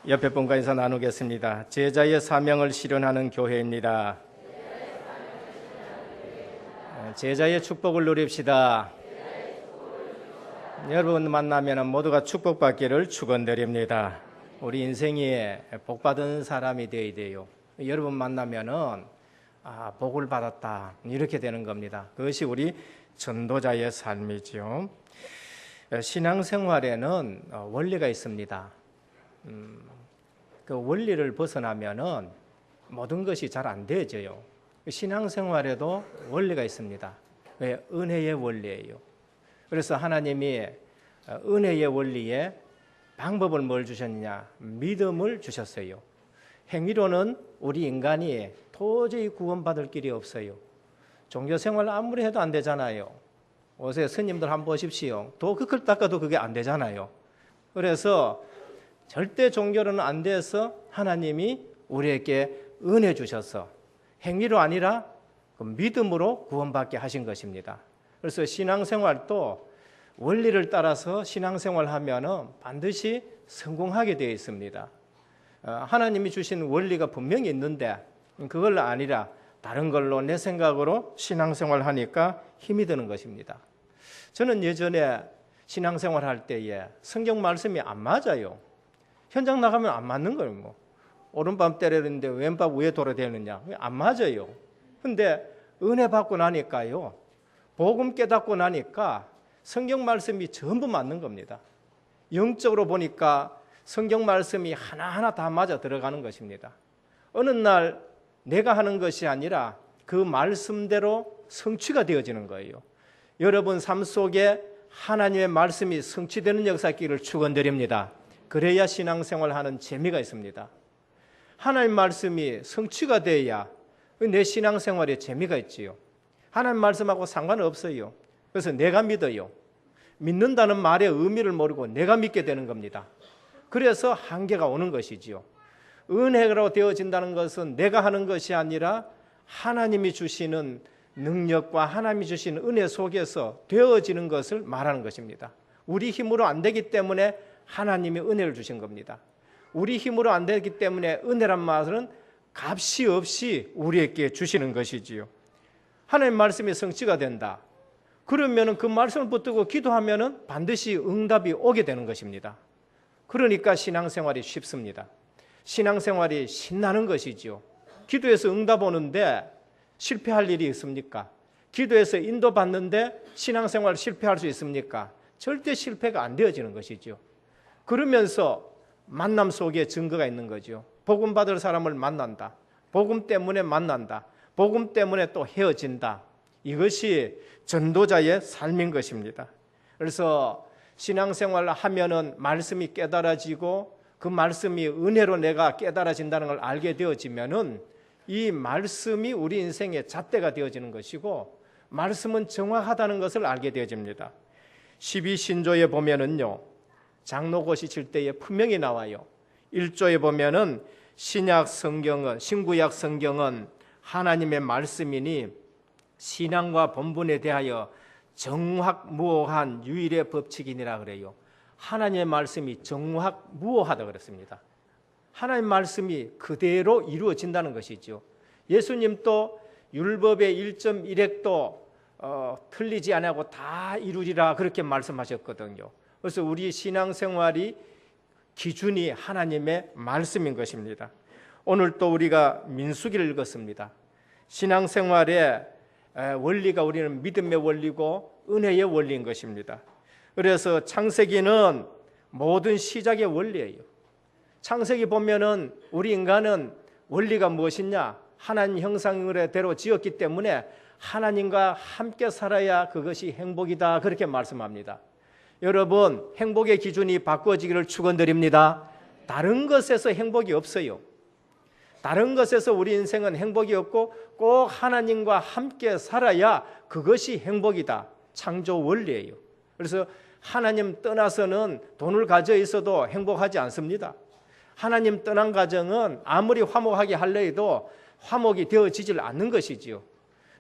옆에 분과 인사 나누겠습니다. 제자의 사명을 실현하는 교회입니다. 제자의 축복을 누립시다. 여러분 만나면 모두가 축복받기를 축원드립니다. 우리 인생이 복받은 사람이 되어야 돼요. 여러분 만나면은 복을 받았다 이렇게 되는 겁니다. 그것이 우리 전도자의 삶이죠. 신앙생활에는 원리가 있습니다. 그 원리를 벗어나면은 모든 것이 잘 안 되어져요. 신앙생활에도 원리가 있습니다. 왜? 은혜의 원리예요. 그래서 하나님이 은혜의 원리에 방법을 뭘 주셨느냐? 믿음을 주셨어요. 행위로는 우리 인간이 도저히 구원받을 길이 없어요. 종교생활 아무리 해도 안 되잖아요. 어제 스님들 한번 보십시오. 도 그걸 닦아도 그게 안 되잖아요. 그래서 절대 종교로는 안 돼서 하나님이 우리에게 은혜 주셔서 행위로 아니라 그 믿음으로 구원받게 하신 것입니다. 그래서 신앙생활도 원리를 따라서 신앙생활하면은 반드시 성공하게 되어 있습니다. 하나님이 주신 원리가 분명히 있는데 그걸 아니라 다른 걸로 내 생각으로 신앙생활하니까 힘이 드는 것입니다. 저는 예전에 신앙생활할 때에 성경 말씀이 안 맞아요. 현장 나가면 안 맞는 거예요. 뭐. 오른밤 때리는데 왼밤 위에 돌아대느냐. 안 맞아요. 근데 은혜 받고 나니까요. 복음 깨닫고 나니까 성경 말씀이 전부 맞는 겁니다. 영적으로 보니까 성경 말씀이 하나하나 다 맞아 들어가는 것입니다. 어느 날 내가 하는 것이 아니라 그 말씀대로 성취가 되어지는 거예요. 여러분 삶 속에 하나님의 말씀이 성취되는 역사 있기를 축원드립니다. 그래야 신앙생활하는 재미가 있습니다. 하나님 말씀이 성취가 되어야 내 신앙생활에 재미가 있지요. 하나님 말씀하고 상관없어요. 그래서 내가 믿어요. 믿는다는 말의 의미를 모르고 내가 믿게 되는 겁니다. 그래서 한계가 오는 것이지요. 은혜로 되어진다는 것은 내가 하는 것이 아니라 하나님이 주시는 능력과 하나님이 주시는 은혜 속에서 되어지는 것을 말하는 것입니다. 우리 힘으로 안 되기 때문에 하나님이 은혜를 주신 겁니다. 우리 힘으로 안 되기 때문에 은혜란 말은 값이 없이 우리에게 주시는 것이지요. 하나님 말씀이 성취가 된다. 그러면 그 말씀을 붙들고 기도하면 반드시 응답이 오게 되는 것입니다. 그러니까 신앙생활이 쉽습니다. 신앙생활이 신나는 것이지요. 기도해서 응답 오는데 실패할 일이 있습니까? 기도해서 인도받는데 신앙생활 실패할 수 있습니까? 절대 실패가 안 되어지는 것이죠. 그러면서 만남 속에 증거가 있는 거죠. 복음 받을 사람을 만난다. 복음 때문에 만난다. 복음 때문에 또 헤어진다. 이것이 전도자의 삶인 것입니다. 그래서 신앙생활을 하면은 말씀이 깨달아지고 그 말씀이 은혜로 내가 깨달아진다는 걸 알게 되어지면은 이 말씀이 우리 인생의 잣대가 되어지는 것이고 말씀은 정확하다는 것을 알게 되어집니다. 12신조에 보면은요. 장로고시 칠 때에 분명히 나와요. 1조에 보면은 신약 성경은 신구약 성경은 하나님의 말씀이니 신앙과 본분에 대하여 정확무오한 유일의 법칙이니라 그래요. 하나님의 말씀이 정확무오하다 그랬습니다. 하나님 말씀이 그대로 이루어진다는 것이죠. 예수님도 율법의 1.1획도 틀리지 아니하고 다 이루리라 그렇게 말씀하셨거든요. 그래서 우리 신앙생활이 기준이 하나님의 말씀인 것입니다. 오늘 또 우리가 민수기를 읽었습니다. 신앙생활의 원리가 우리는 믿음의 원리고 은혜의 원리인 것입니다. 그래서 창세기는 모든 시작의 원리예요. 창세기 보면은 우리 인간은 원리가 무엇이냐? 하나님 형상대로 지었기 때문에 하나님과 함께 살아야 그것이 행복이다 그렇게 말씀합니다. 여러분 행복의 기준이 바꿔지기를 축원드립니다. 다른 것에서 행복이 없어요. 다른 것에서 우리 인생은 행복이 없고 꼭 하나님과 함께 살아야 그것이 행복이다. 창조 원리예요. 그래서 하나님 떠나서는 돈을 가져 있어도 행복하지 않습니다. 하나님 떠난 가정은 아무리 화목하게 하려 해도 화목이 되어지질 않는 것이지요.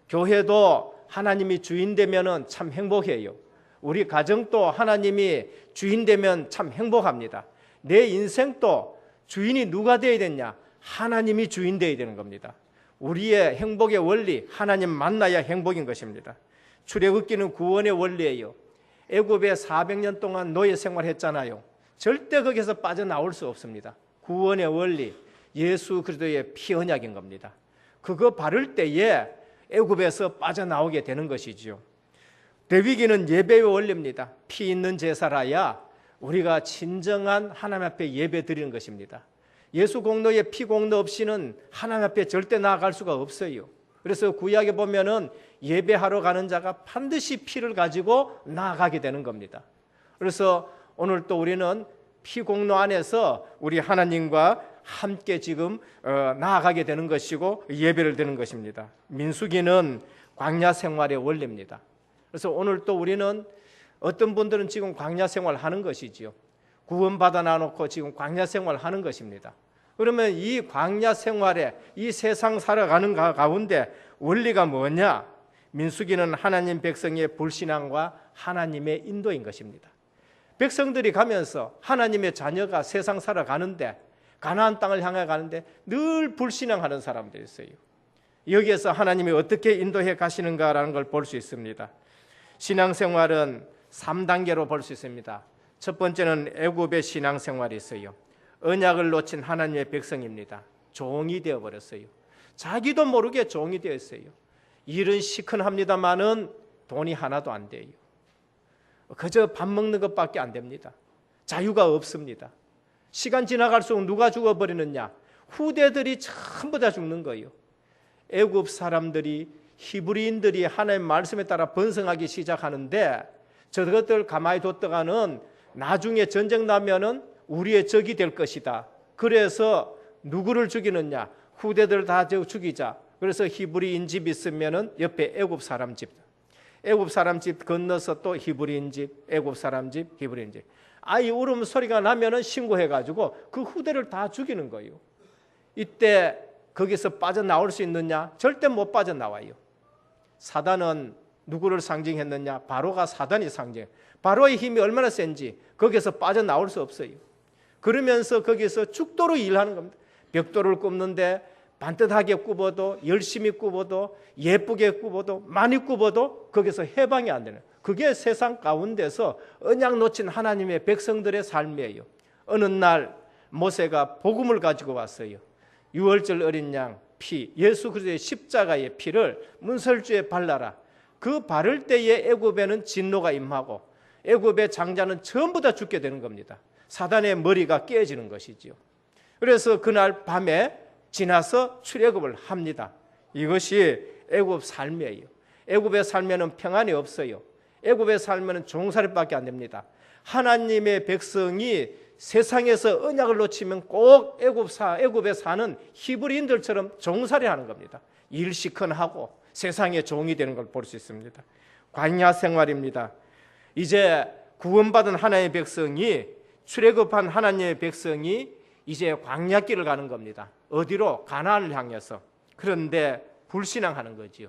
교회도 하나님이 주인 되면은 참 행복해요. 우리 가정도 하나님이 주인 되면 참 행복합니다. 내 인생도 주인이 누가 되어야 되냐? 하나님이 주인 되어야 되는 겁니다. 우리의 행복의 원리, 하나님 만나야 행복인 것입니다. 출애굽기는 구원의 원리예요. 애굽에 400년 동안 노예 생활했잖아요. 절대 거기서 빠져나올 수 없습니다. 구원의 원리, 예수 그리스도의 피 언약인 겁니다. 그거 바를 때에 애굽에서 빠져나오게 되는 것이지요. 레위기는 예배의 원리입니다. 피 있는 제사라야 우리가 진정한 하나님 앞에 예배 드리는 것입니다. 예수 공로의 피 공로 없이는 하나님 앞에 절대 나아갈 수가 없어요. 그래서 구약에 보면은 예배하러 가는 자가 반드시 피를 가지고 나아가게 되는 겁니다. 그래서 오늘 또 우리는 피 공로 안에서 우리 하나님과 함께 지금 나아가게 되는 것이고 예배를 드리는 것입니다. 민수기는 광야 생활의 원리입니다. 그래서 오늘 또 우리는 어떤 분들은 지금 광야 생활 하는 것이지요. 구원받아 나놓고 지금 광야 생활 하는 것입니다. 그러면 이 광야 생활에 이 세상 살아가는 가운데 원리가 뭐냐? 민수기는 하나님 백성의 불신앙과 하나님의 인도인 것입니다. 백성들이 가면서 하나님의 자녀가 세상 살아가는데 가나안 땅을 향해 가는데 늘 불신앙하는 사람들이 있어요. 여기에서 하나님이 어떻게 인도해 가시는가라는 걸 볼 수 있습니다. 신앙생활은 3단계로 볼 수 있습니다. 첫 번째는 애굽의 신앙생활이 있어요. 언약을 놓친 하나님의 백성입니다. 종이 되어버렸어요. 자기도 모르게 종이 되었어요. 일은 시큰합니다마는 돈이 하나도 안 돼요. 그저 밥 먹는 것밖에 안 됩니다. 자유가 없습니다. 시간 지나갈수록 누가 죽어버리느냐? 후대들이 전부 다 죽는 거예요. 애굽 사람들이 히브리인들이 하나님의 말씀에 따라 번성하기 시작하는데 저것들 가만히 뒀다가는 나중에 전쟁 나면은 우리의 적이 될 것이다. 그래서 누구를 죽이느냐? 후대들 다 죽이자. 그래서 히브리인 집 있으면은 옆에 애굽 사람 집, 애굽 사람 집 건너서 또 히브리인 집, 애굽 사람 집, 히브리인 집. 아이 울음 소리가 나면은 신고해가지고 그 후대를 다 죽이는 거예요. 이때 거기서 빠져나올 수 있느냐? 절대 못 빠져나와요. 사단은 누구를 상징했느냐? 바로가 사단이 상징. 바로의 힘이 얼마나 센지 거기서 빠져나올 수 없어요. 그러면서 거기서 죽도록 일하는 겁니다. 벽돌을 굽는데 반듯하게 굽어도 열심히 굽어도 예쁘게 굽어도 많이 굽어도 거기서 해방이 안 되는, 그게 세상 가운데서 언약 놓친 하나님의 백성들의 삶이에요. 어느 날 모세가 복음을 가지고 왔어요. 유월절 어린 양 피, 예수 그리스도의 십자가의 피를 문설주에 발라라. 그 바를 때에 애굽에는 진노가 임하고 애굽의 장자는 전부 다 죽게 되는 겁니다. 사단의 머리가 깨지는 것이지요. 그래서 그날 밤에 지나서 출애굽을 합니다. 이것이 애굽 삶이에요. 애굽에 살면은 평안이 없어요. 애굽에 살면은 종살이밖에 안 됩니다. 하나님의 백성이 세상에서 언약을 놓치면 꼭 애굽에 사는 히브리인들처럼 종살이하는 겁니다. 일시큰하고 세상의 종이 되는 걸 볼 수 있습니다. 광야 생활입니다. 이제 구원받은 하나님의 백성이, 출애굽한 하나님의 백성이 이제 광야길을 가는 겁니다. 어디로? 가나안을 향해서. 그런데 불신앙하는 거지요.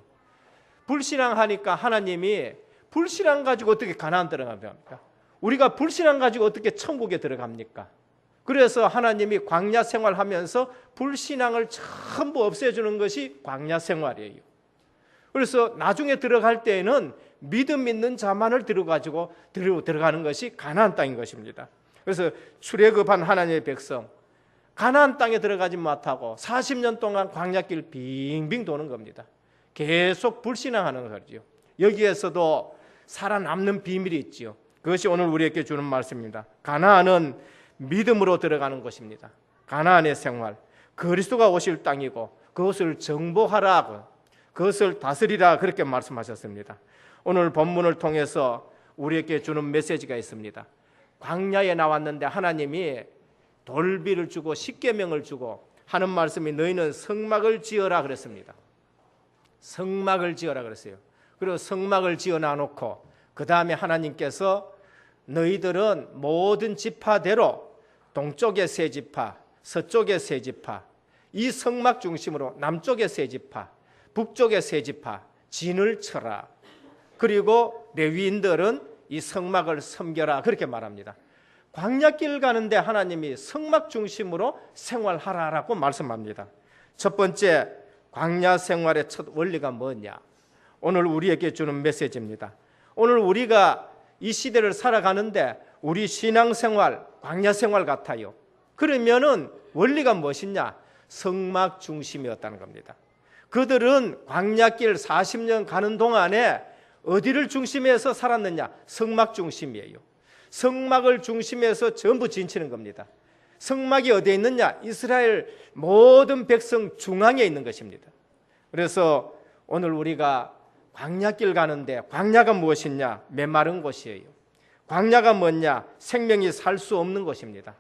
불신앙하니까 하나님이 불신앙 가지고 어떻게 가나안 들어갑니까? 우리가 불신앙 가지고 어떻게 천국에 들어갑니까? 그래서 하나님이 광야 생활하면서 불신앙을 전부 없애주는 것이 광야 생활이에요. 그래서 나중에 들어갈 때에는 믿음 있는 자만을 들어가지고 들어가는 것이 가나안 땅인 것입니다. 그래서 출애굽한 하나님의 백성, 가나안 땅에 들어가지 못하고 40년 동안 광야길 빙빙 도는 겁니다. 계속 불신앙하는 거죠. 여기에서도 살아남는 비밀이 있지요. 그것이 오늘 우리에게 주는 말씀입니다. 가나안은 믿음으로 들어가는 곳입니다. 가나안의 생활, 그리스도가 오실 땅이고 그것을 정복하라, 그것을 다스리라, 그렇게 말씀하셨습니다. 오늘 본문을 통해서 우리에게 주는 메시지가 있습니다. 광야에 나왔는데 하나님이 돌비를 주고 십계명을 주고 하는 말씀이 너희는 성막을 지어라 그랬습니다. 성막을 지어라 그랬어요. 그리고 성막을 지어 놔놓고 그 다음에 하나님께서 너희들은 모든 지파대로 동쪽의 세 지파, 서쪽의 세 지파, 이 성막 중심으로 남쪽의 세 지파, 북쪽의 세 지파 진을 쳐라. 그리고 레위인들은 이 성막을 섬겨라, 그렇게 말합니다. 광야길 가는데 하나님이 성막 중심으로 생활하라라고 말씀합니다. 첫 번째, 광야 생활의 첫 원리가 뭐냐? 오늘 우리에게 주는 메시지입니다. 오늘 우리가 이 시대를 살아가는데 우리 신앙생활, 광야 생활 같아요. 그러면은 원리가 무엇이냐? 성막 중심이었다는 겁니다. 그들은 광야길 40년 가는 동안에 어디를 중심해서 살았느냐? 성막 중심이에요. 성막을 중심해서 전부 진치는 겁니다. 성막이 어디에 있느냐? 이스라엘 모든 백성 중앙에 있는 것입니다. 그래서 오늘 우리가 광야길 가는데 광야가 무엇이냐? 메마른 곳이에요. 광야가 뭐냐? 생명이 살 수 없는 곳입니다.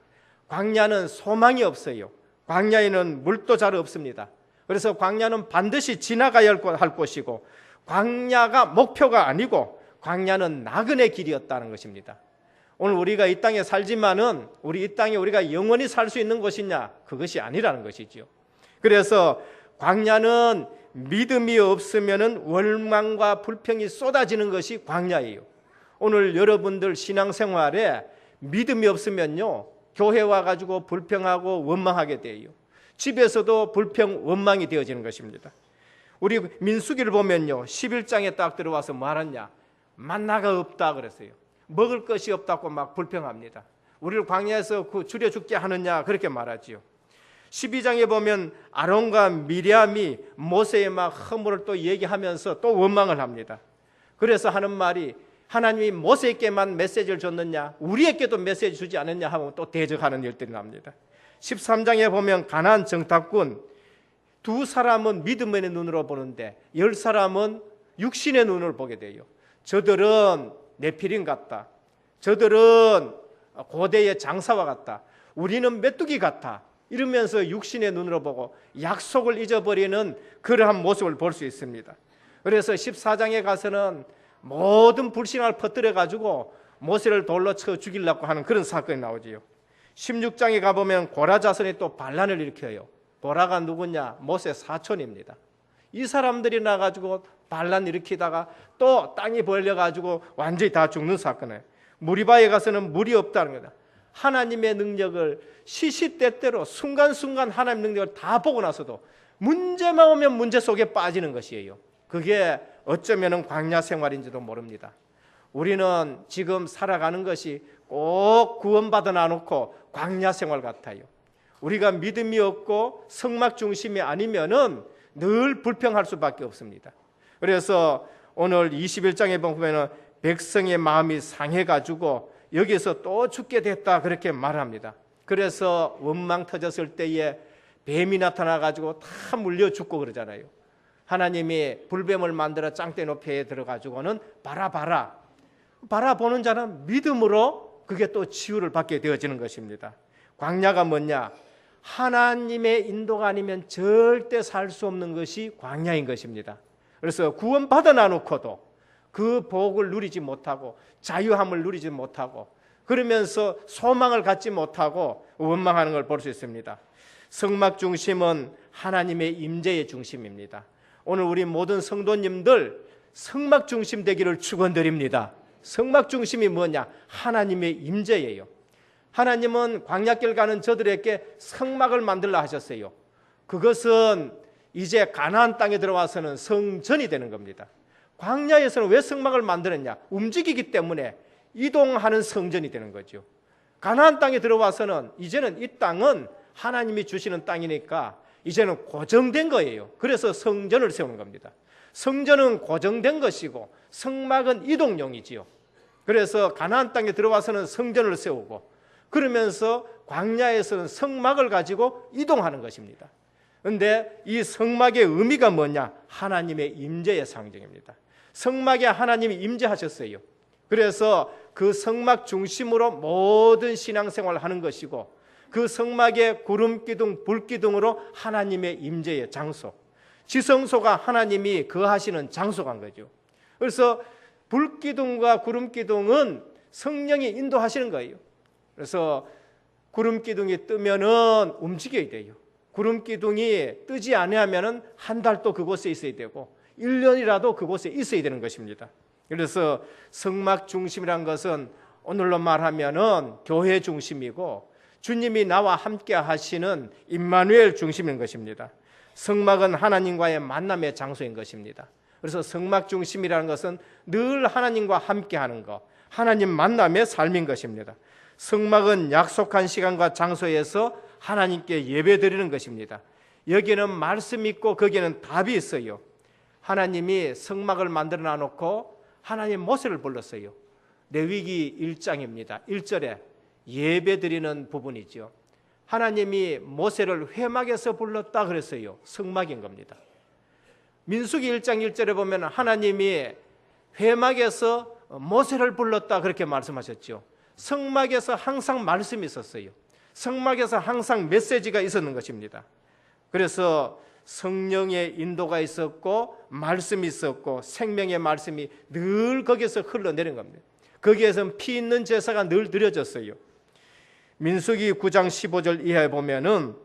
광야는 소망이 없어요. 광야에는 물도 잘 없습니다. 그래서 광야는 반드시 지나가야 할 곳이고, 광야가 목표가 아니고 광야는 나그네 길이었다는 것입니다. 오늘 우리가 이 땅에 살지만은 우리 이 땅에 우리가 영원히 살 수 있는 곳이냐? 그것이 아니라는 것이죠. 그래서 광야는 믿음이 없으면은 원망과 불평이 쏟아지는 것이 광야예요. 오늘 여러분들 신앙생활에 믿음이 없으면요, 교회 와가지고 불평하고 원망하게 돼요. 집에서도 불평, 원망이 되어지는 것입니다. 우리 민수기를 보면요, 11장에 딱 들어와서 뭐 하느냐? 만나가 없다 그랬어요. 먹을 것이 없다고 막 불평합니다. 우리를 광야에서 줄여 죽게 하느냐 그렇게 말하지요. 12장에 보면 아론과 미리암이 모세의 막 허물을 또 얘기하면서 또 원망을 합니다. 그래서 하는 말이, 하나님이 모세에게만 메시지를 줬느냐, 우리에게도 메시지 주지 않았냐 하고 또 대적하는 일들이 납니다. 13장에 보면 가나안 정탐꾼, 두 사람은 믿음의 눈으로 보는데 10사람은 육신의 눈으로 보게 돼요. 저들은 네피림 같다, 저들은 고대의 장사와 같다, 우리는 메뚜기 같아, 이러면서 육신의 눈으로 보고 약속을 잊어버리는 그러한 모습을 볼 수 있습니다. 그래서 14장에 가서는 모든 불신앙을 퍼뜨려가지고 모세를 돌로 쳐 죽이려고 하는 그런 사건이 나오지요. 16장에 가보면 고라 자손이 또 반란을 일으켜요. 고라가 누구냐? 모세 사촌입니다. 이 사람들이 나가지고 반란 일으키다가 또 땅이 벌려가지고 완전히 다 죽는 사건이에요. 무리바에 가서는 물이 없다는 거다. 하나님의 능력을 시시때때로 순간순간 하나님의 능력을 다 보고 나서도 문제만 오면 문제 속에 빠지는 것이에요. 그게 어쩌면 광야 생활인지도 모릅니다. 우리는 지금 살아가는 것이 꼭 구원받아 놔놓고 광야 생활 같아요. 우리가 믿음이 없고 성막 중심이 아니면은 늘 불평할 수밖에 없습니다. 그래서 오늘 21장에 보면 백성의 마음이 상해가지고 여기서 또 죽게 됐다 그렇게 말합니다. 그래서 원망 터졌을 때에 뱀이 나타나가지고 다 물려 죽고 그러잖아요. 하나님이 불뱀을 만들어 짱대 높이에 들어가지고는 바라보는 자는 믿음으로 그게 또 치유를 받게 되어지는 것입니다. 광야가 뭐냐? 하나님의 인도가 아니면 절대 살 수 없는 것이 광야인 것입니다. 그래서 구원받아 놔놓고도 그 복을 누리지 못하고 자유함을 누리지 못하고 그러면서 소망을 갖지 못하고 원망하는 걸 볼 수 있습니다. 성막 중심은 하나님의 임재의 중심입니다. 오늘 우리 모든 성도님들 성막 중심 되기를 축원드립니다. 성막 중심이 뭐냐? 하나님의 임재예요. 하나님은 광야길 가는 저들에게 성막을 만들라 하셨어요. 그것은 이제 가나안 땅에 들어와서는 성전이 되는 겁니다. 광야에서는 왜 성막을 만들었냐? 움직이기 때문에 이동하는 성전이 되는 거죠. 가나안 땅에 들어와서는 이제는 이 땅은 하나님이 주시는 땅이니까 이제는 고정된 거예요. 그래서 성전을 세우는 겁니다. 성전은 고정된 것이고 성막은 이동용이지요. 그래서 가나안 땅에 들어와서는 성전을 세우고 그러면서 광야에서는 성막을 가지고 이동하는 것입니다. 그런데 이 성막의 의미가 뭐냐? 하나님의 임재의 상징입니다. 성막에 하나님이 임재하셨어요. 그래서 그 성막 중심으로 모든 신앙생활을 하는 것이고 그 성막의 구름기둥, 불기둥으로 하나님의 임재의 장소, 지성소가 하나님이 거하시는 장소가 한 거죠. 그래서 불기둥과 구름기둥은 성령이 인도하시는 거예요. 그래서 구름기둥이 뜨면은 움직여야 돼요. 구름기둥이 뜨지 않으면은 한 달 또 그곳에 있어야 되고 1년이라도 그곳에 있어야 되는 것입니다. 그래서 성막 중심이란 것은 오늘로 말하면은 교회 중심이고 주님이 나와 함께 하시는 임마누엘 중심인 것입니다. 성막은 하나님과의 만남의 장소인 것입니다. 그래서 성막 중심이라는 것은 늘 하나님과 함께 하는 것, 하나님 만남의 삶인 것입니다. 성막은 약속한 시간과 장소에서 하나님께 예배드리는 것입니다. 여기는 말씀이 있고 거기에는 답이 있어요. 하나님이 성막을 만들어 놔놓고 하나님 모세를 불렀어요. 레위기 1장입니다. 1절에 예배드리는 부분이죠. 하나님이 모세를 회막에서 불렀다 그랬어요. 성막인 겁니다. 민수기 1장 1절에 보면 하나님이 회막에서 모세를 불렀다 그렇게 말씀하셨죠. 성막에서 항상 말씀이 있었어요. 성막에서 항상 메시지가 있었는 것입니다. 그래서 성령의 인도가 있었고 말씀이 있었고 생명의 말씀이 늘 거기에서 흘러내린 겁니다. 거기에서는 피 있는 제사가 늘 드려졌어요. 민수기 9장 15절 이하에 보면은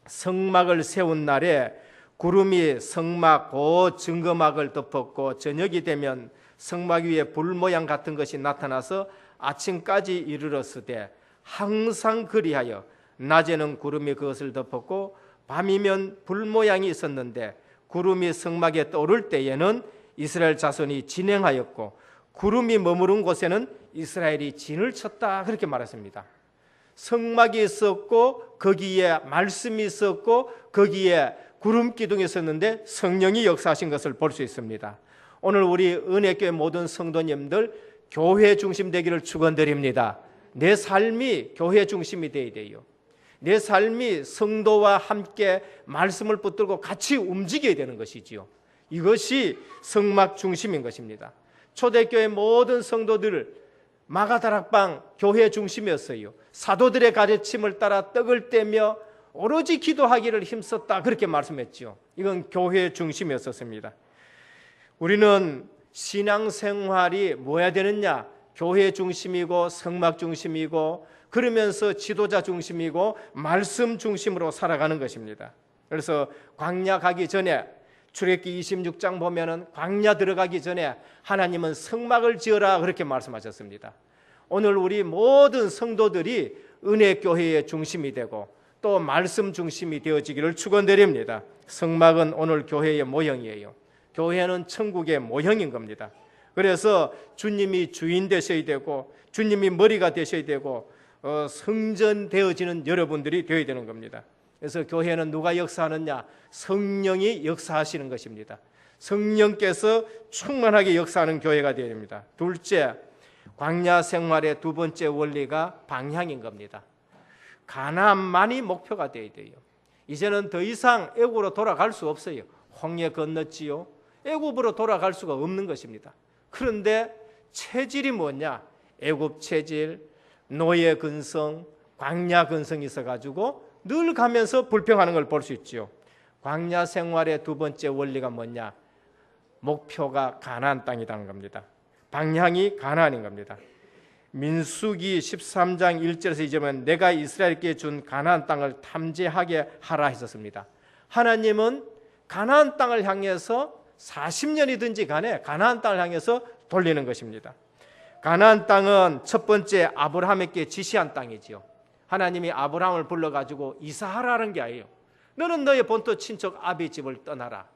성막을 세운 날에 구름이 성막 곧 증거막을 덮었고 저녁이 되면 성막 위에 불 모양 같은 것이 나타나서 아침까지 이르렀으되 항상 그리하여 낮에는 구름이 그것을 덮었고 밤이면 불 모양이 있었는데 구름이 성막에 떠오를 때에는 이스라엘 자손이 진행하였고 구름이 머무른 곳에는 이스라엘이 진을 쳤다 그렇게 말했습니다. 성막이 있었고 거기에 말씀이 있었고 거기에 구름 기둥이 있었는데 성령이 역사하신 것을 볼 수 있습니다. 오늘 우리 은혜교회 모든 성도님들 교회 중심 되기를 축원드립니다. 내 삶이 교회 중심이 되어야 돼요. 내 삶이 성도와 함께 말씀을 붙들고 같이 움직여야 되는 것이지요. 이것이 성막 중심인 것입니다. 초대교회 모든 성도들 마가다락방 교회 중심이었어요. 사도들의 가르침을 따라 떡을 떼며 오로지 기도하기를 힘썼다 그렇게 말씀했죠. 이건 교회 중심이었습니다. 우리는 신앙생활이 뭐야 되느냐? 교회 중심이고 성막 중심이고 그러면서 지도자 중심이고 말씀 중심으로 살아가는 것입니다. 그래서 광야 가기 전에 출애굽기 26장 보면은 광야 들어가기 전에 하나님은 성막을 지어라 그렇게 말씀하셨습니다. 오늘 우리 모든 성도들이 은혜교회의 중심이 되고 또 말씀 중심이 되어지기를 축원드립니다. 성막은 오늘 교회의 모형이에요. 교회는 천국의 모형인 겁니다. 그래서 주님이 주인 되셔야 되고 주님이 머리가 되셔야 되고 성전 되어지는 여러분들이 되어야 되는 겁니다. 그래서 교회는 누가 역사하느냐? 성령이 역사하시는 것입니다. 성령께서 충만하게 역사하는 교회가 되어야 됩니다. 둘째, 광야 생활의 두 번째 원리가 방향인 겁니다. 가나안만이 목표가 되어야 돼요. 이제는 더 이상 애굽으로 돌아갈 수 없어요. 홍해 건넜지요. 애굽으로 돌아갈 수가 없는 것입니다. 그런데 체질이 뭐냐? 애굽 체질, 노예 근성, 광야 근성이 있어가지고 늘 가면서 불평하는 걸 볼 수 있죠. 광야 생활의 두 번째 원리가 뭐냐? 목표가 가나안 땅이라는 겁니다. 방향이 가나안인 겁니다. 민수기 13장 1절에서 2절은 내가 이스라엘께 준 가나안 땅을 탐지하게 하라 했었습니다. 하나님은 가나안 땅을 향해서 40년이든지 간에 가나안 땅을 향해서 돌리는 것입니다. 가나안 땅은 첫 번째 아브라함에게 지시한 땅이지요. 하나님이 아브라함을 불러가지고 이사하라는 게 아니에요. 너는 너의 본토 친척 아비 집을 떠나라.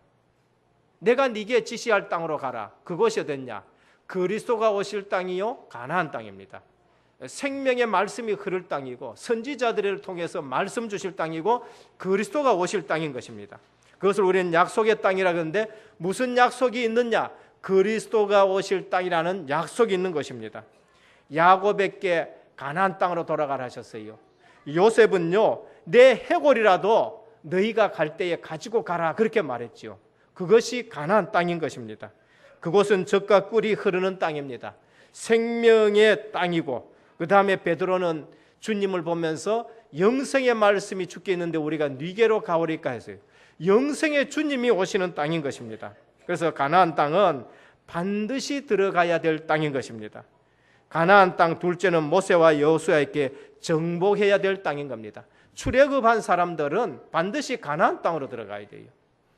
내가 네게 지시할 땅으로 가라. 그곳이 어딨냐? 그리스도가 오실 땅이요 가나안 땅입니다. 생명의 말씀이 흐를 땅이고 선지자들을 통해서 말씀 주실 땅이고 그리스도가 오실 땅인 것입니다. 그것을 우리는 약속의 땅이라 그러는데 무슨 약속이 있느냐? 그리스도가 오실 땅이라는 약속이 있는 것입니다. 야곱에게 가나안 땅으로 돌아가라 하셨어요. 요셉은요, 내 해골이라도 너희가 갈 때에 가지고 가라 그렇게 말했죠. 그것이 가나안 땅인 것입니다. 그곳은 젖과 꿀이 흐르는 땅입니다. 생명의 땅이고 그 다음에 베드로는 주님을 보면서 영생의 말씀이 주께 있는데 우리가 네게로 가오리까 했어요. 영생의 주님이 오시는 땅인 것입니다. 그래서 가나안 땅은 반드시 들어가야 될 땅인 것입니다. 가나안 땅 둘째는 모세와 여호수아에게 정복해야 될 땅인 겁니다. 출애굽한 사람들은 반드시 가나안 땅으로 들어가야 돼요.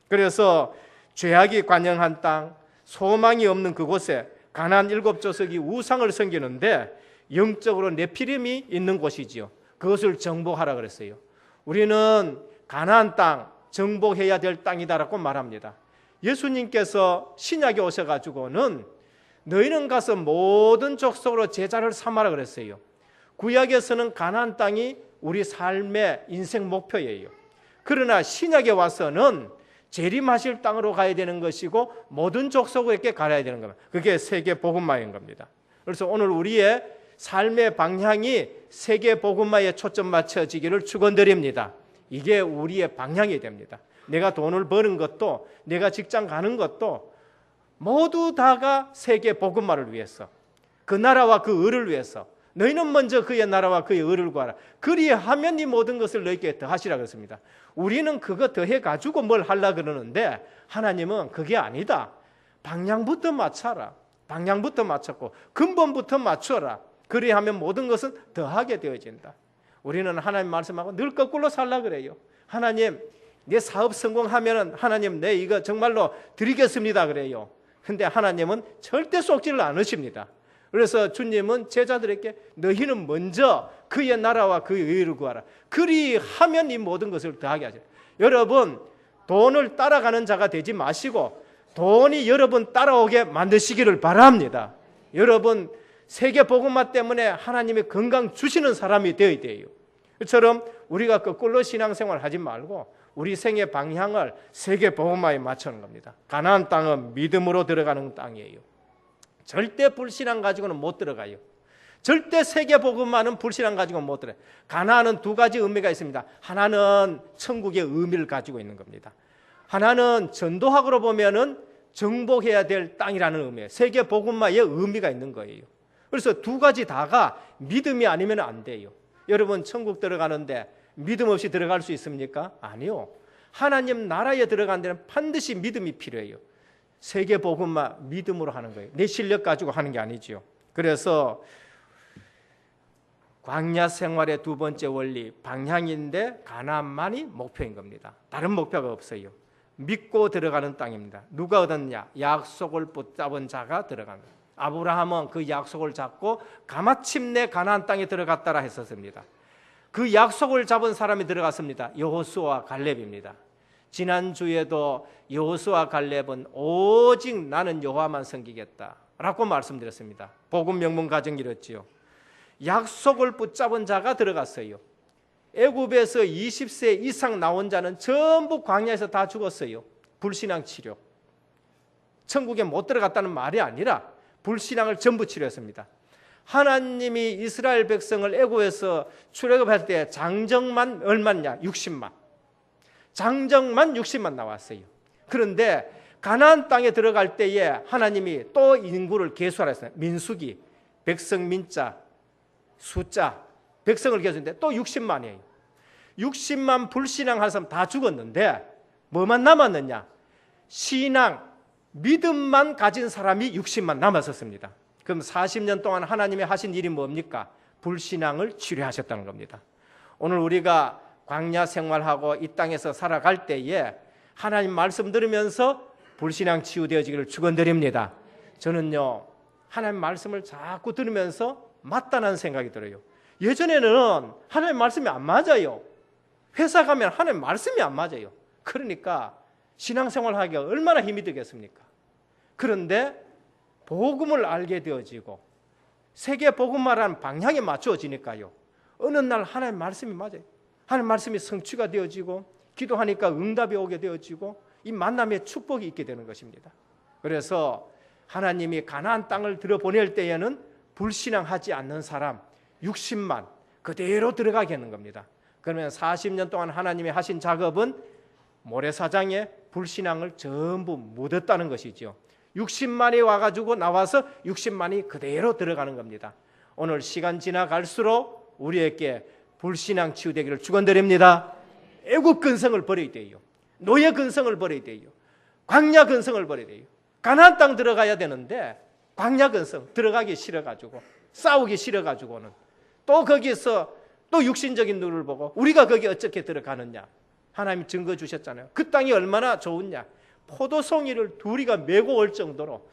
그래서 죄악이 관영한 땅, 소망이 없는 그곳에 가나안 7조석이 우상을 섬기는데 영적으로 네피림이 있는 곳이지요. 그것을 정복하라 그랬어요. 우리는 가나안 땅, 정복해야 될 땅이다라고 말합니다. 예수님께서 신약에 오셔가지고는 너희는 가서 모든 족속으로 제자를 삼아라 그랬어요. 구약에서는 가나안 땅이 우리 삶의 인생 목표예요. 그러나 신약에 와서는 재림하실 땅으로 가야 되는 것이고 모든 족속에게 가야 되는 겁니다. 그게 세계 복음화인 겁니다. 그래서 오늘 우리의 삶의 방향이 세계 복음화에 초점 맞춰지기를 축원드립니다. 이게 우리의 방향이 됩니다. 내가 돈을 버는 것도, 내가 직장 가는 것도 모두 다가 세계 복음화를 위해서, 그 나라와 그 의를 위해서. 너희는 먼저 그의 나라와 그의 의를 구하라. 그리하면 이 모든 것을 너희에게 더하시라 그랬습니다. 우리는 그거 더해 가지고 뭘 하려 그러는데 하나님은 그게 아니다. 방향부터 맞춰라. 방향부터 맞췄고 근본부터 맞춰라. 그리하면 모든 것은 더하게 되어진다. 우리는 하나님 말씀하고 늘 거꾸로 살라 그래요. 하나님, 내 사업 성공하면은 하나님 내 이거 정말로 드리겠습니다 그래요. 근데 하나님은 절대 속지를 않으십니다. 그래서 주님은 제자들에게 너희는 먼저 그의 나라와 그의 의를 구하라. 그리하면 이 모든 것을 더하게 하시라. 여러분, 돈을 따라가는 자가 되지 마시고 돈이 여러분 따라오게 만드시기를 바랍니다. 여러분, 세계 복음화 때문에 하나님의 건강 주시는 사람이 되어야 돼요. 그처럼 우리가 거꾸로 신앙생활 하지 말고 우리 생의 방향을 세계 복음화에 맞추는 겁니다. 가나안 땅은 믿음으로 들어가는 땅이에요. 절대 불신앙 가지고는 못 들어가요. 절대 세계 복음화는 불신앙 가지고는 못 들어가요. 가나안은 두 가지 의미가 있습니다. 하나는 천국의 의미를 가지고 있는 겁니다. 하나는 전도학으로 보면은 정복해야 될 땅이라는 의미예요. 세계 복음화의 의미가 있는 거예요. 그래서 두 가지 다가 믿음이 아니면 안 돼요. 여러분, 천국 들어가는데 믿음 없이 들어갈 수 있습니까? 아니요. 하나님 나라에 들어가는 데는 반드시 믿음이 필요해요. 세계 복음화 믿음으로 하는 거예요. 내 실력 가지고 하는 게 아니죠. 그래서 광야 생활의 두 번째 원리, 방향인데 가나안만이 목표인 겁니다. 다른 목표가 없어요. 믿고 들어가는 땅입니다. 누가 얻었냐? 약속을 붙잡은 자가 들어갑니다. 아브라함은 그 약속을 잡고 가마침내 가나안 땅에 들어갔다라 했었습니다. 그 약속을 잡은 사람이 들어갔습니다. 여호수아와 갈렙입니다. 지난주에도 여호수아와 갈렙은 오직 나는 여호와만 섬기겠다라고 말씀드렸습니다. 복음 명문 가정 이뤘지요. 약속을 붙잡은 자가 들어갔어요. 애굽에서 20세 이상 나온 자는 전부 광야에서 다 죽었어요. 불신앙 치료. 천국에 못 들어갔다는 말이 아니라 불신앙을 전부 치료했습니다. 하나님이 이스라엘 백성을 애굽에서 출애굽할 때 장정만 얼마냐? 60만. 장정만 60만 나왔어요. 그런데 가나안 땅에 들어갈 때에 하나님이 또 인구를 계수하라 했어요. 민수기, 백성 민자, 숫자, 백성을 계수했는데 또 60만이에요. 60만 불신앙한 사람 다 죽었는데 뭐만 남았느냐? 신앙, 믿음만 가진 사람이 60만 남았었습니다. 그럼 40년 동안 하나님이 하신 일이 뭡니까? 불신앙을 치료하셨다는 겁니다. 오늘 우리가 광야 생활하고 이 땅에서 살아갈 때에 하나님 말씀 들으면서 불신앙 치유되어지기를 축원드립니다. 저는요, 하나님 말씀을 자꾸 들으면서 맞다는 생각이 들어요. 예전에는 하나님 말씀이 안 맞아요. 회사 가면 하나님 말씀이 안 맞아요. 그러니까 신앙생활 하기가 얼마나 힘이 들겠습니까? 그런데 복음을 알게 되어지고 세계 복음화라는 방향에 맞추어지니까요, 어느 날 하나님 말씀이 맞아요. 하나님 말씀이 성취가 되어지고 기도하니까 응답이 오게 되어지고 이 만남의 축복이 있게 되는 것입니다. 그래서 하나님이 가나안 땅을 들어보낼 때에는 불신앙하지 않는 사람 60만 그대로 들어가게 하는 겁니다. 그러면 40년 동안 하나님이 하신 작업은 모래사장에 불신앙을 전부 묻었다는 것이죠. 60만이 와가지고 나와서 60만이 그대로 들어가는 겁니다. 오늘 시간 지나갈수록 우리에게 불신앙 치유되기를 축원드립니다. 애국 근성을 버려야 돼요. 노예 근성을 버려야 돼요. 광야 근성을 버려야 돼요. 가나안 땅 들어가야 되는데 광야 근성 들어가기 싫어가지고 싸우기 싫어가지고는 또 거기서 또 육신적인 눈을 보고 우리가 거기 어떻게 들어가느냐. 하나님 증거 주셨잖아요. 그 땅이 얼마나 좋으냐. 포도송이를 둘이가 메고 올 정도로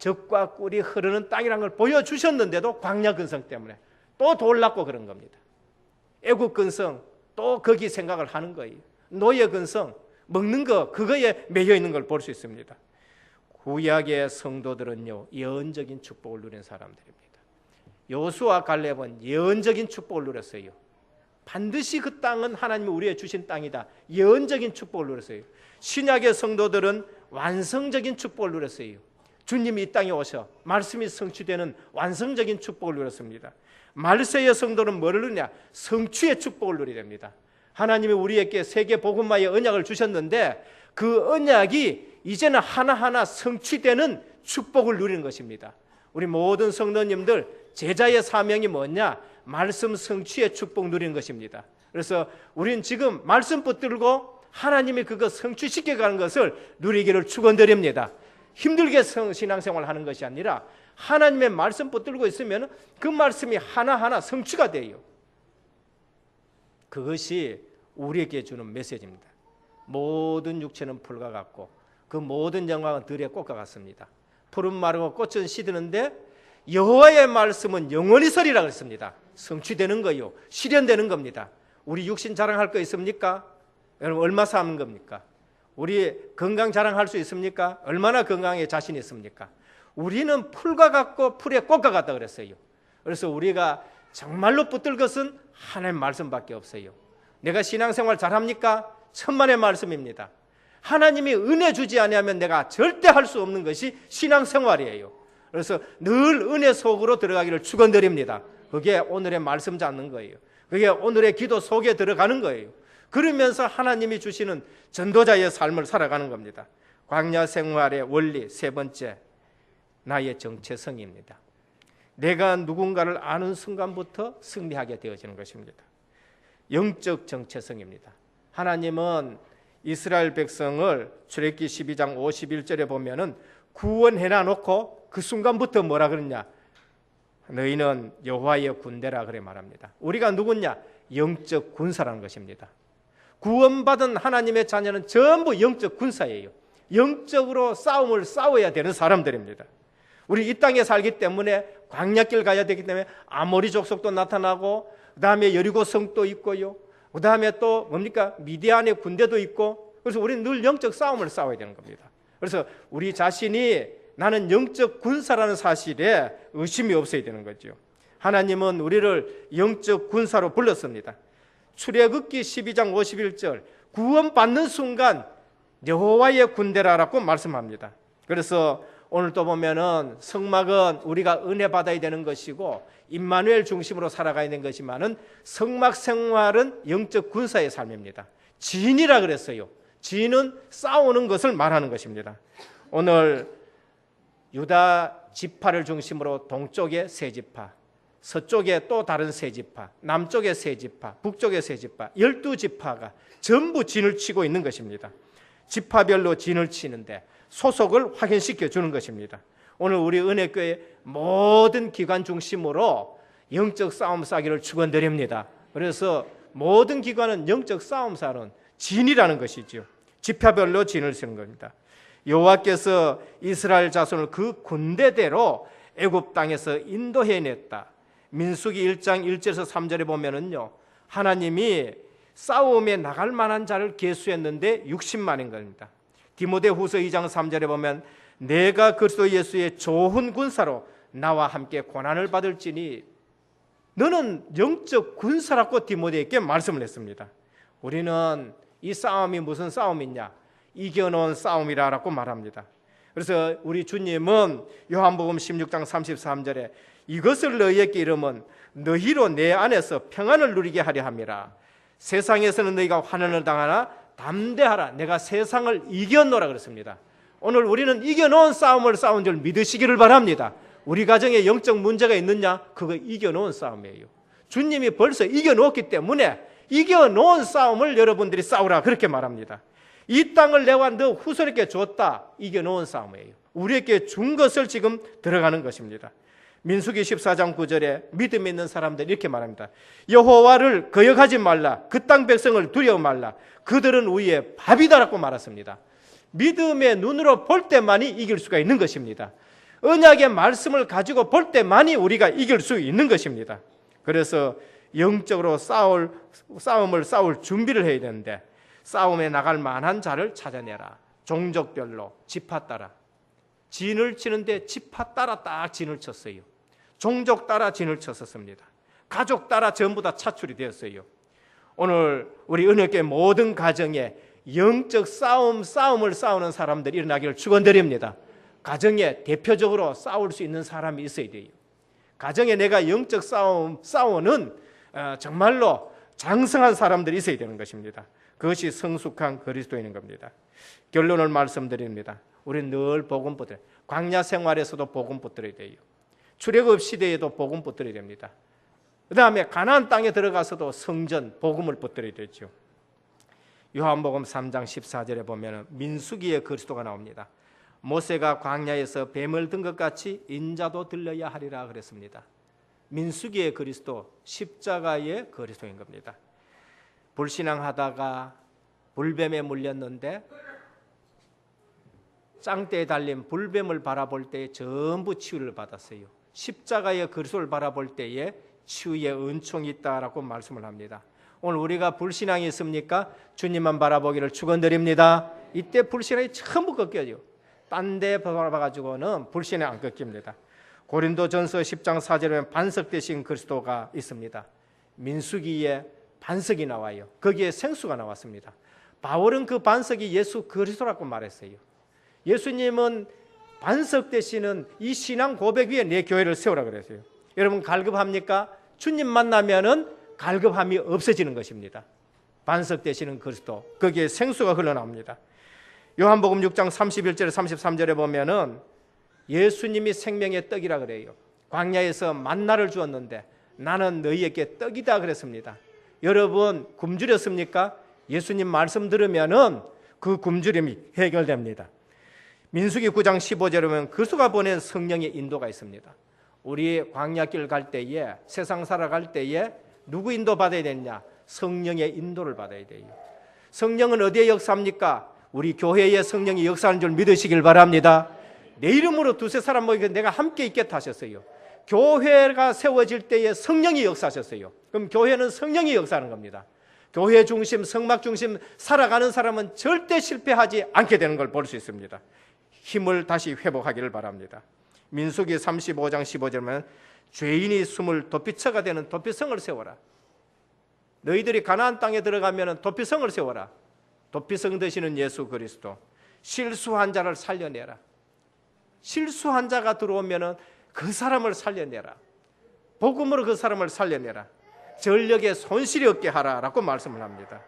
젖과 꿀이 흐르는 땅이라는 걸 보여주셨는데도 광야 근성 때문에 또 돌랐고 그런 겁니다. 애국 근성 또 거기 생각을 하는 거예요. 노예 근성 먹는 거 그거에 매여 있는 걸 볼 수 있습니다. 구약의 성도들은요 예언적인 축복을 누린 사람들입니다. 여호수아 갈렙은 예언적인 축복을 누렸어요. 반드시 그 땅은 하나님이 우리에게 주신 땅이다. 예언적인 축복을 누렸어요. 신약의 성도들은 완성적인 축복을 누렸어요. 주님이 이 땅에 오셔 말씀이 성취되는 완성적인 축복을 누렸습니다. 말세의 성도는 뭐를 누리냐? 성취의 축복을 누리게 됩니다. 하나님이 우리에게 세계 복음화의 언약을 주셨는데 그 언약이 이제는 하나하나 성취되는 축복을 누리는 것입니다. 우리 모든 성도님들 제자의 사명이 뭐냐? 말씀 성취의 축복 누리는 것입니다. 그래서 우리는 지금 말씀 붙들고 하나님이 그거 성취시켜가는 것을 누리기를 축원드립니다. 힘들게 신앙생활 하는 것이 아니라 하나님의 말씀 붙들고 있으면 그 말씀이 하나하나 성취가 돼요. 그것이 우리에게 주는 메시지입니다. 모든 육체는 풀과 같고 그 모든 영광은 들의 꽃과 같습니다. 푸른 마르고 꽃은 시드는데 여호와의 말씀은 영원히 서리라 그랬습니다. 성취되는 거요, 실현되는 겁니다. 우리 육신 자랑할 거 있습니까? 여러분 얼마 사는 겁니까? 우리 건강 자랑할 수 있습니까? 얼마나 건강에 자신 있습니까? 우리는 풀과 같고 풀의 꽃과 같다 그랬어요. 그래서 우리가 정말로 붙들 것은 하나님의 말씀밖에 없어요. 내가 신앙생활 잘합니까? 천만의 말씀입니다. 하나님이 은혜 주지 아니하면 내가 절대 할 수 없는 것이 신앙생활이에요. 그래서 늘 은혜 속으로 들어가기를 축원드립니다. 그게 오늘의 말씀 잡는 거예요. 그게 오늘의 기도 속에 들어가는 거예요. 그러면서 하나님이 주시는 전도자의 삶을 살아가는 겁니다. 광야 생활의 원리 세 번째, 나의 정체성입니다. 내가 누군가를 아는 순간부터 승리하게 되어지는 것입니다. 영적 정체성입니다. 하나님은 이스라엘 백성을 출애굽기 12장 51절에 보면은 구원해놔 놓고 그 순간부터 뭐라 그러냐? 너희는 여호와의 군대라 그래 말합니다. 우리가 누구냐? 영적 군사라는 것입니다. 구원받은 하나님의 자녀는 전부 영적 군사예요. 영적으로 싸움을 싸워야 되는 사람들입니다. 우리 이 땅에 살기 때문에 광야길 가야 되기 때문에 아모리 족속도 나타나고 그 다음에 여리고 성도 있고요. 그 다음에 또 뭡니까? 미디안의 군대도 있고 그래서 우리는 늘 영적 싸움을 싸워야 되는 겁니다. 그래서 우리 자신이 나는 영적 군사라는 사실에 의심이 없어야 되는 거죠. 하나님은 우리를 영적 군사로 불렀습니다. 출애굽기 12장 51절 구원받는 순간 여호와의 군대라고 말씀합니다. 그래서 오늘 또 보면은 성막은 우리가 은혜 받아야 되는 것이고 임마누엘 중심으로 살아가야 되는 것이지만은 성막 생활은 영적 군사의 삶입니다. 진이라 그랬어요. 진은 싸우는 것을 말하는 것입니다. 오늘 유다 지파를 중심으로 동쪽에 세 지파, 서쪽에 또 다른 세 지파, 남쪽에 세 지파, 북쪽에 세 지파, 12지파가 전부 진을 치고 있는 것입니다. 지파별로 진을 치는데 소속을 확인시켜 주는 것입니다. 오늘 우리 은혜교회 모든 기관 중심으로 영적 싸움 싸기를 축원드립니다. 그래서 모든 기관은 영적 싸움 싸는 진이라는 것이죠. 지파별로 진을 쓰는 겁니다. 여호와께서 이스라엘 자손을 그 군대대로 애굽 땅에서 인도해냈다. 민수기 1장 1절에서 3절에 보면은요, 하나님이 싸움에 나갈 만한 자를 계수했는데 60만인 겁니다. 디모데후서 2장 3절에 보면 내가 그리스도 예수의 좋은 군사로 나와 함께 고난을 받을지니 너는 영적 군사라고 디모데에게 말씀을 했습니다. 우리는 이 싸움이 무슨 싸움이냐? 이겨놓은 싸움이라고 말합니다. 그래서 우리 주님은 요한복음 16장 33절에 이것을 너희에게 이르면 너희로 내 안에서 평안을 누리게 하려 함이라. 세상에서는 너희가 환난을 당하나 담대하라. 내가 세상을 이겨놓으라 그랬습니다. 오늘 우리는 이겨놓은 싸움을 싸운 줄 믿으시기를 바랍니다. 우리 가정에 영적 문제가 있느냐? 그거 이겨놓은 싸움이에요. 주님이 벌써 이겨놓았기 때문에 이겨놓은 싸움을 여러분들이 싸우라 그렇게 말합니다. 이 땅을 내가 너 후손에게 줬다. 이겨놓은 싸움이에요. 우리에게 준 것을 지금 들어가는 것입니다. 민수기 14장 9절에 믿음 있는 사람들 이렇게 말합니다. 여호와를 거역하지 말라. 그 땅 백성을 두려워 말라. 그들은 우리의 밥이다라고 말했습니다. 믿음의 눈으로 볼 때만이 이길 수가 있는 것입니다. 언약의 말씀을 가지고 볼 때만이 우리가 이길 수 있는 것입니다. 그래서 영적으로 싸움을 싸울 준비를 해야 되는데 싸움에 나갈 만한 자를 찾아내라. 종족별로 지파 따라 진을 치는데 지파 따라 딱 진을 쳤어요. 종족 따라 진을 쳤었습니다. 가족 따라 전부 다 차출이 되었어요. 오늘 우리 은혜교회 모든 가정에 영적 싸움을 싸우는 사람들이 일어나기를 축원드립니다. 가정에 대표적으로 싸울 수 있는 사람이 있어야 돼요. 가정에 내가 영적 싸우는 정말로 장성한 사람들이 있어야 되는 것입니다. 그것이 성숙한 그리스도인인 겁니다. 결론을 말씀드립니다. 우리는 늘 복음 붙들어야 돼요. 광야 생활에서도 복음 붙들어야 돼요. 출애굽 시대에도 복음 붙들어야 됩니다. 그 다음에 가나안 땅에 들어가서도 성전 복음을 붙들어야 되죠. 요한복음 3장 14절에 보면 민수기의 그리스도가 나옵니다. 모세가 광야에서 뱀을 든 것 같이 인자도 들려야 하리라 그랬습니다. 민수기의 그리스도, 십자가의 그리스도인 겁니다. 불신앙하다가 불뱀에 물렸는데 짱대에 달린 불뱀을 바라볼 때에 전부 치유를 받았어요. 십자가의 그리스도를 바라볼 때에 치유의 은총이 있다라고 말씀을 합니다. 오늘 우리가 불신앙이 있습니까? 주님만 바라보기를 축원드립니다. 이때 불신앙이 전부 꺾여져요. 딴 데 바라봐가지고는 불신이 안 꺾입니다. 고린도전서 10장 4절에 보면 반석되신 그리스도가 있습니다. 민수기에 반석이 나와요. 거기에 생수가 나왔습니다. 바울은 그 반석이 예수 그리스도라고 말했어요. 예수님은 반석 되시는 이 신앙 고백 위에 내 교회를 세우라 그랬어요. 여러분 갈급합니까? 주님 만나면은 갈급함이 없어지는 것입니다. 반석 되시는 그리스도, 거기에 생수가 흘러나옵니다. 요한복음 6장 31절 33절에 보면은 예수님이 생명의 떡이라 그래요. 광야에서 만나를 주었는데 나는 너희에게 떡이다 그랬습니다. 여러분 굶주렸습니까? 예수님 말씀 들으면은 그 굶주림이 해결됩니다. 민수기 9장 15절에 보면 그리스도가 보낸 성령의 인도가 있습니다. 우리 광야길 갈 때에, 세상 살아갈 때에 누구 인도 받아야 되느냐? 성령의 인도를 받아야 돼요. 성령은 어디에 역사합니까? 우리 교회에 성령이 역사하는 줄 믿으시길 바랍니다. 내 이름으로 두세 사람 모이게 내가 함께 있겠다 하셨어요. 교회가 세워질 때에 성령이 역사하셨어요. 그럼 교회는 성령이 역사하는 겁니다. 교회 중심, 성막 중심 살아가는 사람은 절대 실패하지 않게 되는 걸 볼 수 있습니다. 힘을 다시 회복하기를 바랍니다. 민수기 35장 15절에 죄인이 숨을 도피처가 되는 도피성을 세워라. 너희들이 가나안 땅에 들어가면 도피성을 세워라. 도피성 되시는 예수 그리스도, 실수한 자를 살려내라. 실수한 자가 들어오면 그 사람을 살려내라. 복음으로 그 사람을 살려내라. 전력에 손실이 없게 하라라고 말씀을 합니다.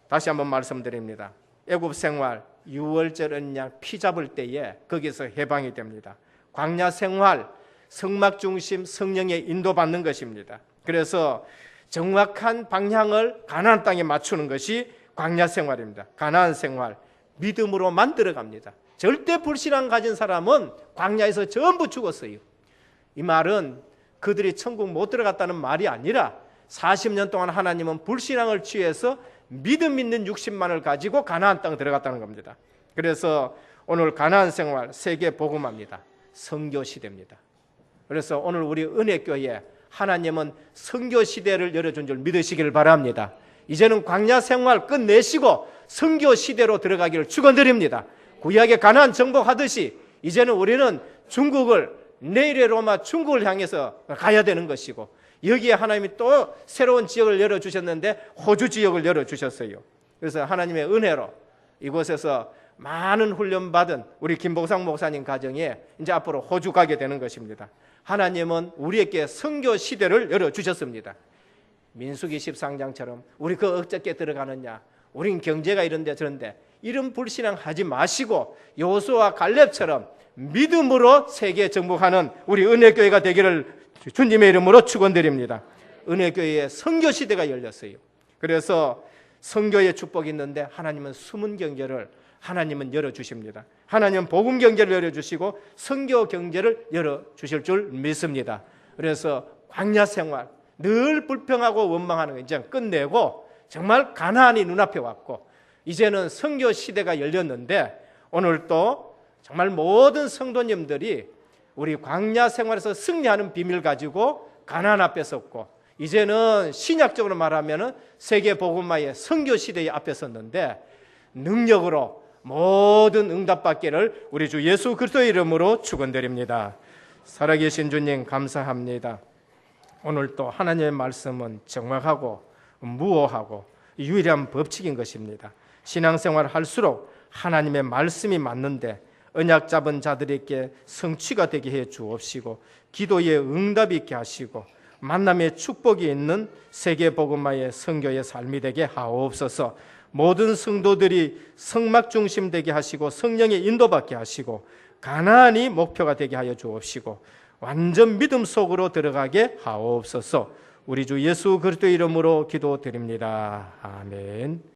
다시 한번 말씀드립니다. 애굽 생활, 유월절 언약 피 잡을 때에 거기서 해방이 됩니다. 광야 생활, 성막 중심 성령의 인도받는 것입니다. 그래서 정확한 방향을 가나안 땅에 맞추는 것이 광야 생활입니다. 가나안 생활, 믿음으로 만들어갑니다. 절대 불신앙 가진 사람은 광야에서 전부 죽었어요. 이 말은 그들이 천국 못 들어갔다는 말이 아니라 40년 동안 하나님은 불신앙을 취해서 믿음 있는 60만을 가지고 가나안 땅에 들어갔다는 겁니다. 그래서 오늘 가나안 생활 세계 복음합니다. 선교 시대입니다. 그래서 오늘 우리 은혜교회에 하나님은 선교 시대를 열어준 줄 믿으시길 바랍니다. 이제는 광야 생활 끝내시고 선교 시대로 들어가기를 축원드립니다. 구약의 가나안 정복하듯이 이제는 우리는 중국을, 내일의 로마 중국을 향해서 가야 되는 것이고, 여기에 하나님이 또 새로운 지역을 열어주셨는데 호주 지역을 열어주셨어요. 그래서 하나님의 은혜로 이곳에서 많은 훈련받은 우리 김복상 목사님 가정에 이제 앞으로 호주 가게 되는 것입니다. 하나님은 우리에게 선교 시대를 열어주셨습니다. 민수기 13장처럼 우리 그 어떻게 들어가느냐, 우린 경제가 이런데 저런데 이런 불신앙 하지 마시고 여호수아와 갈렙처럼 믿음으로 세계 정복하는 우리 은혜교회가 되기를 주님의 이름으로 축원드립니다. 은혜교회의 선교 시대가 열렸어요. 그래서 선교의 축복이 있는데 하나님은 숨은 경제를 하나님은 열어주십니다. 하나님은 복음 경제를 열어주시고 선교 경제를 열어주실 줄 믿습니다. 그래서 광야 생활, 늘 불평하고 원망하는 거 이제 끝내고 정말 가나안이 눈앞에 왔고 이제는 선교 시대가 열렸는데 오늘 또 정말 모든 성도님들이 우리 광야 생활에서 승리하는 비밀 가지고 가나안 앞에 섰고, 이제는 신약적으로 말하면 세계 복음화의 선교 시대의 앞에 섰는데 능력으로 모든 응답받기를 우리 주 예수 그리스도의 이름으로 축원드립니다. 살아계신 주님 감사합니다. 오늘 또 하나님의 말씀은 정확하고 무오하고 유일한 법칙인 것입니다. 신앙생활을 할수록 하나님의 말씀이 맞는데 언약 잡은 자들에게 성취가 되게 해 주옵시고, 기도의 응답이 있게 하시고, 만남의 축복이 있는 세계복음화의 선교의 삶이 되게 하옵소서. 모든 성도들이 성막 중심 되게 하시고 성령의 인도받게 하시고 가나안이 목표가 되게 하여 주옵시고 완전 믿음 속으로 들어가게 하옵소서. 우리 주 예수 그리스도의 이름으로 기도드립니다. 아멘.